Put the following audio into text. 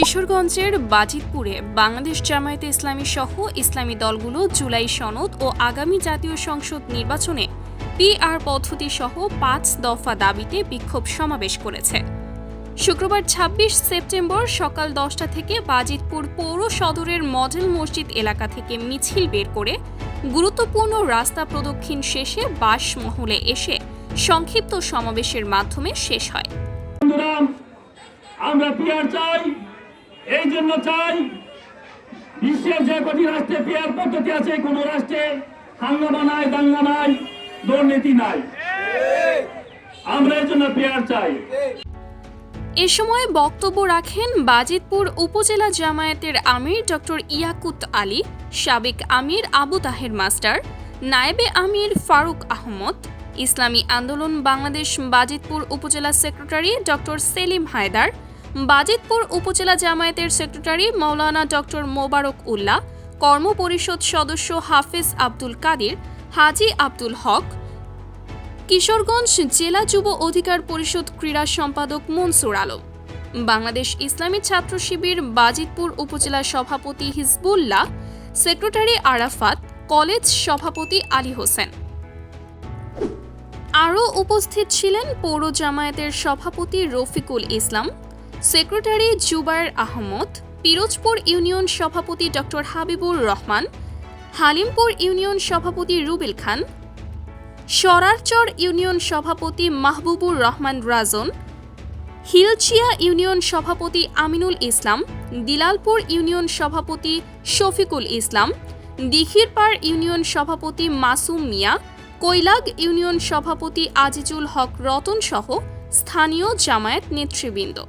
কিশোরগঞ্জের বাজিতপুরে বাংলাদেশ জামায়াতে ইসলামী সহ ইসলামী দলগুলো জুলাই সনদ ও আগামী জাতীয় সংসদ নির্বাচনে পিআর পদ্ধতি সহ ৫ দফা দাবিতে বিক্ষোভ সমাবেশ করেছে। শুক্রবার ২৬ সেপ্টেম্বর সকাল ১০টা থেকে বাজিতপুর পৌর সদরের মডেল মসজিদ এলাকা থেকে মিছিল বের করে গুরুত্বপূর্ণ রাস্তা প্রদক্ষিণ শেষে বাসমহলে এসে সংক্ষিপ্ত সমাবেশের মাধ্যমে শেষ হয়। আমরা পিআর চাই, এই জন্য চাই বিশ্বের যে কটি রাষ্ট্রে পিআর পদ্ধতি আছে কোন রাষ্ট্রে হাঙ্গামা নাই, দাঙ্গা নাই, দুর্নীতি নাই। আমরা এই জন্য পিআর চাই। এ সময় বক্তব্য রাখেন বাজিতপুর উপজেলা জামায়াতের আমির ডক্টর ইয়াকুত আলী, সাবেক আমির আবু তাহের মাস্টার, নায়েবে আমির ফারুক আহমদ, ইসলামী আন্দোলন বাংলাদেশ বাজিতপুর উপজেলা সেক্রেটারি ডক্টর সেলিম হায়দার, বাজিতপুর উপজেলা জামায়াতের সেক্রেটারি মাওলানা ডক্টর মোবারক উল্লাহ, কর্মপরিষদ সদস্য হাফেজ আব্দুল কাদির, হাজী আব্দুল হক, কিশোরগঞ্জ জেলা যুব অধিকার পরিষদ ক্রীড়া সম্পাদক মনসুর আলম, বাংলাদেশ ইসলামী ছাত্র শিবির বাজিতপুর উপজেলা সভাপতি হিজবুল্লাহ, সেক্রেটারি আরাফাত, কলেজ সভাপতি আলী হোসেন। আরও উপস্থিত ছিলেন পৌর জামায়াতের সভাপতি রফিকুল ইসলাম, সেক্রেটারি জুবায়ের আহমদ, পিরোজপুর ইউনিয়ন সভাপতি ডক্টর হাবিবুর রহমান, হালিমপুর ইউনিয়ন সভাপতি রুবেল খান, সরারচর ইউনিয়ন সভাপতি মাহবুবুর রহমান রাজন, হিলচিয়া ইউনিয়ন সভাপতি আমিনুল ইসলাম, দিলালপুর ইউনিয়ন সভাপতি শফিকুল ইসলাম, দিঘিরপাড় ইউনিয়ন সভাপতি মাসুম মিয়া, কৈলাগ ইউনিয়ন সভাপতি আজিজুল হক রতন সহ স্থানীয় জামায়াত নেতৃবৃন্দ।